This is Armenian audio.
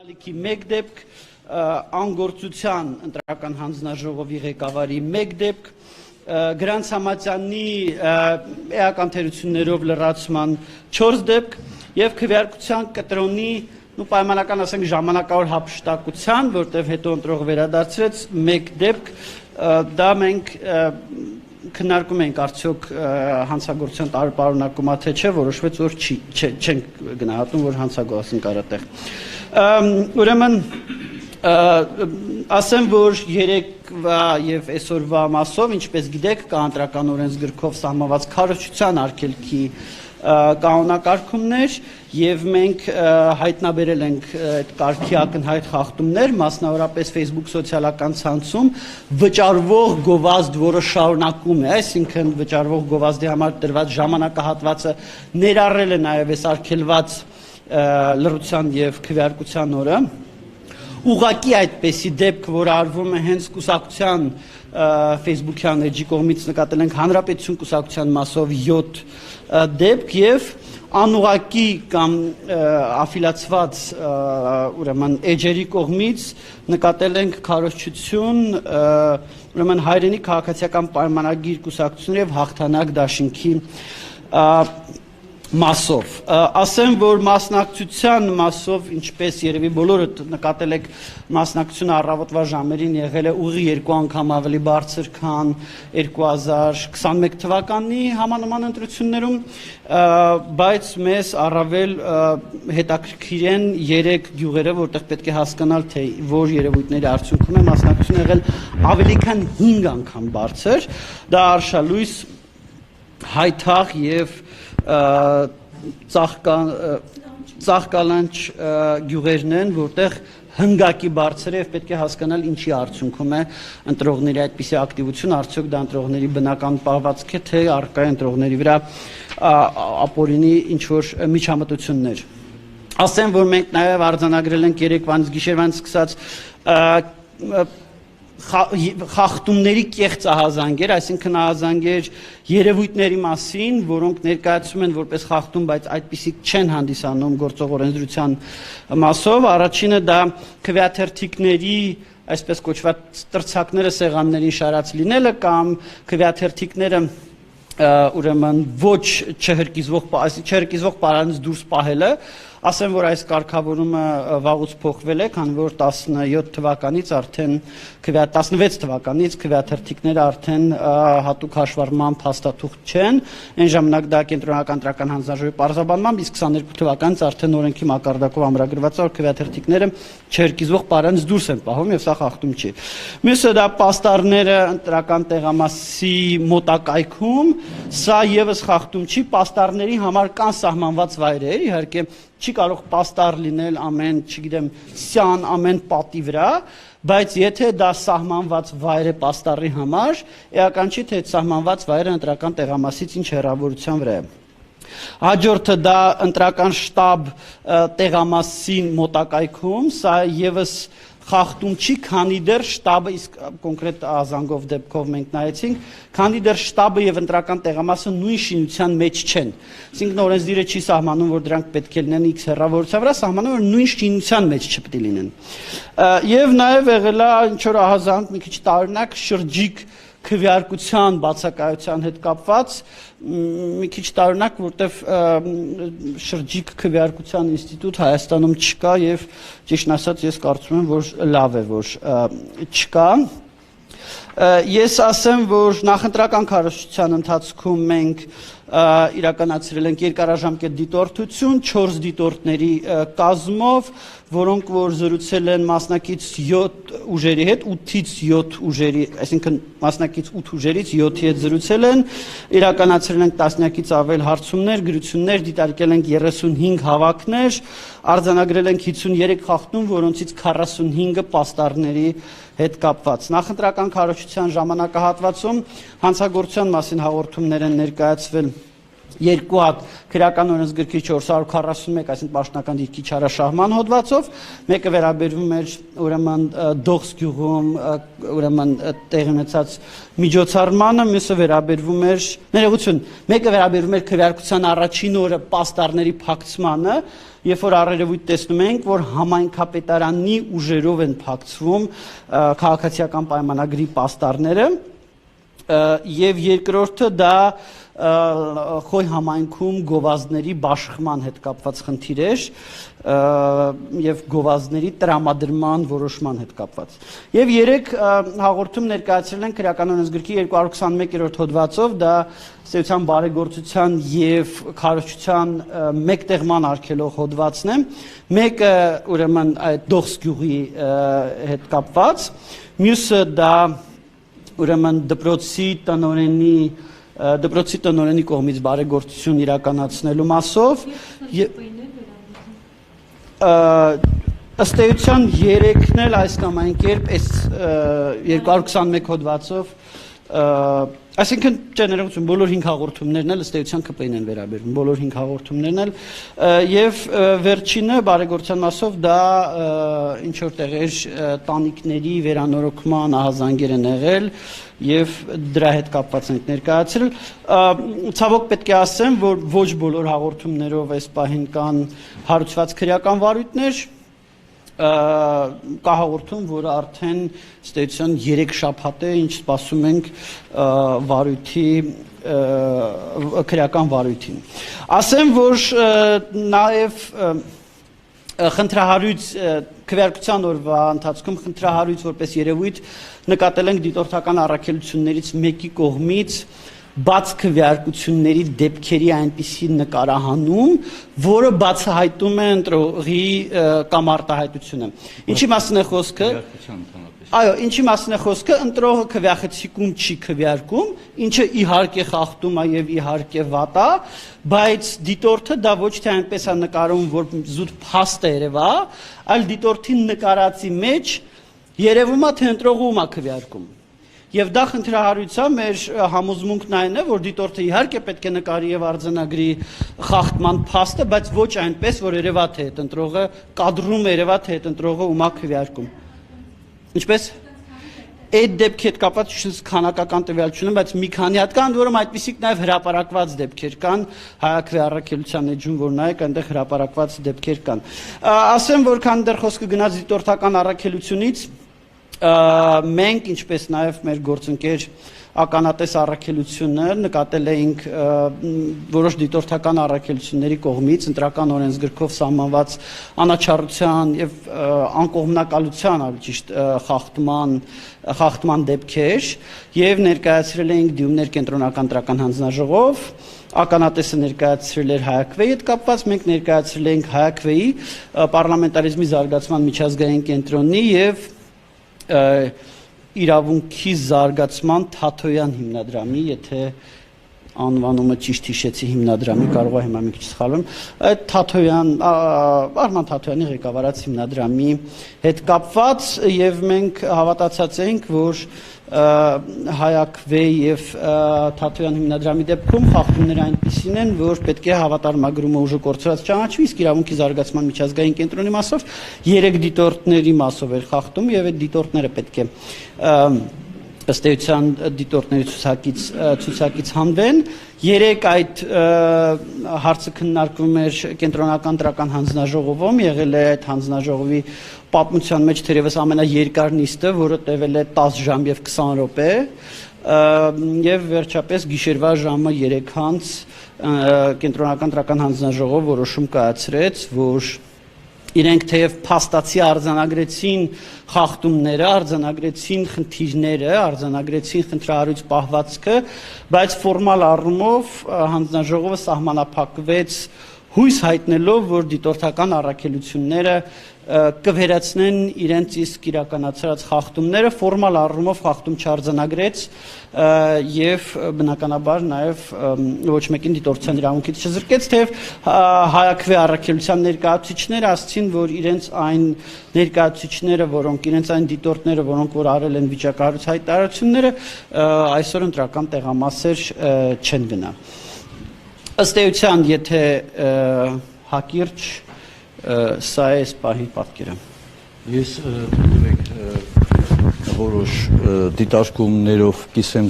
Մեկ դեպք անգործության ընտրական հանձնաժողովի ղեկավարի մեկ դեպք Գրանց Համատյանի էական թերություններով լրացման 4 դեպք եւ քվեարկության կտրոնի պայմանական ասենք ժամանակավոր հափշտակության, որտեղ հետո ընտրող վերադարձրեց մեկ դեպք դա մենք քննարկում ենք արդյոք հանցագործության տարբերակումա թե չէ, որոշվեց որ չենք գնահատում որ հանցագործություն կար այդտեղ Ուրեմն ասեմ որ երեկվա եւ այսօրվա մասով ինչպես գիտեք կա ընտրական օրենսգրքով սահմանված քարոզչության արգելքի կանոնակարգումներ եւ մենք հայտնաբերել ենք այդ կարգի ակնհայտ խախտումներ մասնավորապես Facebook սոցիալական ցանցում վճարվող գովազդ որը շարունակում է այսինքն վճարվող գովազդի համար տրված ժամանակահատվածը ներառել է նաեւ այս արգելված լրության եւ քվեարկության օրը ուղղակի այդպեսի դեպք որ արվում է հենց կուսակցության Facebook-յան էջի կողմից նկատել ենք հանրապետություն կուսակցության մասով 7 դեպք եւ անուղակի կամ աֆիլացված ուրեմն էջերի կողմից նկատել ենք քարոզչություն ուրեմն հայրենի քաղաքացիական պայմանագիր կուսակցություն եւ հաղթանակ դաշինքի մասով ասեմ որ մասնակցության մասով ինչպես երևի բոլորը նկատել եք մասնակցությունը առավոտվա ժամերին եղել է ուղի 2 անգամ ավելի բարձր քան 2021 թվականի համանման ընտրություններում բայց մեզ առավել հետաքրքիր են 3 գյուղերը որտեղ պետք է հասկանալ թե որ երևույթների արդյունքում է մասնակցությունը եղել ավելի քան 5 անգամ բարձր դա արշալույս հայթաղ եւ ծաղկալանչ գյուղերն են, որտեղ հնգակի բարձր է եւ պետք է հասկանալ ինչի արդյունքում է ընտրողների այդպիսի ակտիվություն, արդյոք դա ընտրողների բնական պահվածք է, թե առկա է ընտրողների վրա ապօրինի ինչ որ միջամտություններ։ Ասեմ, որ մենք նաեւ արձանագրել ենք երեկվանից գիշերվանից սկսած խախտումների կեղծ ահազանգեր, այսինքն ահազանգեր երևույթների մասին, որոնք ներկայացում են որպես խախտում, բայց այդպիսիք չեն հանդիսանում գործող օրենսդրության մասով։ Առաջինը դա քվեաթերթիկների այսպես կոչված տրցակները սեղաններին շարած լինելը կամ քվեաթերթիկները ուրեմն ոչ չհրկիզվող պարանից դուրս պահելը ասեմ որ այս կարգավորումը վաղուց փոխվել է քանի որ 17 թվականից արդեն 16 թվականից քվեաթերթիկները արդեն հատուկ հաշվառման փաստաթուղթ չեն այն ժամանակ դա կենտրոնական ընտրական հանձնաժողովի պարզաբանմամբ իսկ 22 թվականից արդեն օրենքի մակարդակով ամրագրված է որ քվեաթերթիկները չհրկիզվող պարանից դուրս են պահում եւ սա խախտում չի մյուսը դա պաստառները ընտրական տեղամասի մոտակայքում սա եւս խախտում չի պաստառների համար կան սահմանված վայրեր իհարկե չի կարող պաստառ լինել ամեն, չգիտեմ, սյան ամեն պատի վրա, բայց եթե դա սահմանված վայր է պաստառի համար, էական չի թե այդ սահմանված վայրը ընտրական տեղամասից ինչ հեռավորության վրա է։ Հաջորդը դա ընտրական շտաբ տեղամասին մոտակայքում, սա եւս խախտում չի, քանի դեռ շտաբը իսկ կոնկրետ ազանգով դեպքով մենք նայեցինք, քանի դեռ շտաբը եւ ընտրական տեղամասը նույն շինության մեջ չեն։ Այսինքն օրենսդիրը չի սահմանում, որ դրանք պետք է լինեն X հեռավորության վրա, սահմանում որ նույն շինության մեջ չպետք է լինեն։ Եվ նաեւ եղել է ինչ որ ահազանգ մի քիչ տարօրինակ շրջիկ քվեարկության բացակայության հետ կապված մի քիչ տարօրինակ որտեվ շրջիկ քվեարկության ինստիտուտ Հայաստանում չկա եւ ճիշտն ասած ես կարծում եմ որ լավ է որ չկա ես ասեմ որ նախընտրական քարոզչության ընթացքում մենք իրականացրել ենք երկարաժամկետ դիտորդություն 4 դիտորդների կազմով որոնք որ զրուցել են մասնակից 7 ուժերի հետ 8-ից 7 ուժերի այսինքն մասնակից 8 ուժերից 7-ի հետ զրուցել են իրականացրել ենք տասնյակից ավել հարցումներ գրություններ դիտարկել ենք 35 հավաքներ արձանագրել ենք 53 խախտում որոնցից 45-ը պաստառների հետ կապված նախընտրական քարոզչության ժամանակահատվածում հանցագործության մասին հաղորդումներ են ներկայացվել երկու հատ քրեական օրենսգրքի 441, այսինքն պաշտոնական դիրքի չարաշահման հոդվածով, մեկը վերաբերվում էր ուրեմն Դողս գյուղում ուրեմն տեղի ունեցած միջոցառմանը, մյուսը վերաբերվում էր ներողություն, մեկը վերաբերվում էր քվեարկության առաջին օրը պաստառների փակցմանը, երբ որ առերևույթ տեսնում ենք, որ համայնքապետարանի ուժերով են փակցվում քաղաքացիական պայմանագրի պաստառները, եւ երկրորդը դա Խոյ համայնքում գովազդների բաշխման հետ կապված խնդիր էր եւ գովազդների տրամադրման որոշման հետ կապված։ Եվ 3 հաղորդում ներկայացրել են քրեական օրենսգրքի 221-րդ հոդվածով, դա ստեյության բարեգործության եւ քարոզչության մեկտեղման արգելող հոդվածն է։ Մեկը ուրեմն այդ Դողս գյուղի հետ կապված, մյուսը դա ուրեմն դպրոցի տնօրենի կողմից բարեգործություն իրականացնելու մասով ըստ էության 3-ն էլ այս կամ այն կերպ այս 221 հոդվածով այսինքն ներողություն բոլոր 5 հաղորդումներն էլ ըստ էության ԿՊ-ին են վերաբերվում, բոլոր 5 հաղորդումներն էլ եւ վերջինը բարեգործության մասով դա ինչ որ տեղեր տանիքների վերանորոգման ահազանգեր են եղել եւ դրա հետ կապված ենք ներկայացրել ցավոք պետք է ասեմ որ ոչ բոլոր հաղորդումներով այս պահին կան հարուցված քրեական վարույթներ կա հաղորդում, որը արդեն ստեյության 3 շաբաթ է, ինչ սպասում ենք վարույթի քրեական վարույթին։ Ասեմ, որ նաև խնդրահարույց քվեարկության օրվա ընթացքում խնդրահարույց որպես երևույթ նկատել ենք դիտորդական առաքելություններից մեկի կողմից բաց քվեարկությունների դեպքերի այնպիսի նկարահանում, որը բացահայտում է ընտրողի կամ արտահայտությունը։ Ինչի մասին է խոսքը։ Այո, ինչի մասին է խոսքը, ընտրողը քվեախցիկում չի քվեարկում, ինչը իհարկե խախտում է եւ իհարկե վատ է, բայց դիտորդը դա ոչ թե այնպես է նկարում, որ զուտ փաստ է երևա, այլ դիտորդի նկարածի մեջ երևում է թե ընտրողը ում է քվեարկում։ Եվ դա խնդրահարույցա մեր համոզմունքն այն է, որ դիտորդը իհարկե պետք է նկարի եւ արձանագրի խախտման փաստը, բայց ոչ այնպես, որ երևա թե այդ ընտրողը կադրում երևա թե այդ ընտրողը ում է քվեարկում։ Ինչպես այդ դեպքի հետ կապված քանակական տվյալ չունեմ, բայց մի քանի հատ կան, որում այդպիսիք նաեւ հրապարակված դեպքեր կան, հայաքվե առաքելության էջում, որ նայեք, այնտեղ հրապարակված դեպքեր կան։ Ասեմ, որ քան դեռ խոսքը գնաց դիտորդական առաքելությունից մենք ինչպես նաև մեր գործընկեր ականատես առաքելությունը նկատել էինք որոշ դիտորդական առաքելությունների կողմից ընտրական օրենսգրքով սահմանված անաչառության եւ անկողմնակալության ավելի ճիշտ խախտման դեպքեր եւ ներկայացրել էինք դյումներ կենտրոնական ընտրական հանձնաժողով ականատեսը ներկայացրել էր հայաքվեի հետ կապված մենք ներկայացրել էինք հայաքվեի պարլամենտարիզմի զարգացման միջազգային կենտրոնի եւ իրավունքի զարգացման Թաթոյան հիմնադրամի, եթե անվանումը ճիշտ հիշեցի հիմնադրամի, կարող է հիմա մի քիչ սխալվեմ, այդ Թաթոյան, Արման Թաթոյանի ղեկավարած հիմնադրամի հետ կապված եւ մենք հավատացած ենք, որ հայաքվեի եւ Թաթոյան հիմնադրամի դեպքում խախտումները այնպիսին են, որ պետք է հավատարմագրումը ուժը կորցրած ճանաչվի, իսկ իրավունքի զարգացման միջազգային կենտրոնի մասով 3 դիտորդների մասով էր խախտում եւ այդ դիտորդները պետք է ըստ էության դիտորդների ցուցակից հանվեն 3 այդ հարցը քննարկվում էր կենտրոնական ընտրական հանձնաժողովում եղել է այդ հանձնաժողովի պատմության մեջ թերևս ամենաերկար նիստը, որը տևել է 10 ժամ եւ 20 րոպե եւ վերջապես գիշերվա ժամը 3-ից կենտրոնական ընտրական հանձնաժողով որոշում կայացրեց, որ իրենք թեև փաստացի արձանագրեցին խախտումները, արձանագրեցին խնդիրները, արձանագրեցին խնդրահարույց պահվածքը, բայց ֆորմալ առումով հանձնաժողովը սահմանափակվեց հույս հայտնելով, որ դիտորդական առաքելությունները կվերացնեն իրենց իսկ իրականացրած խախտումները, ֆորմալ առումով խախտում չարձանագրեց եւ բնականաբար նաեւ ոչ մեկին դիտորդության իրավունքից չզրկեց, թեև հայաքվե առաքելության ներկայացուցիչները ասացին, որ իրենց այն ներկայացուցիչները, որոնք իրենց այն դիտորդները, որոնք որ արել են վիճակահարույց հայտարարությունները, այսօր ընտրական տեղամասեր չեն գնա։ Ըստ էության, եթե հակիրճ սա է այս պահի պատկերը։ Ես որոշ դիտարկումներով կիսեմ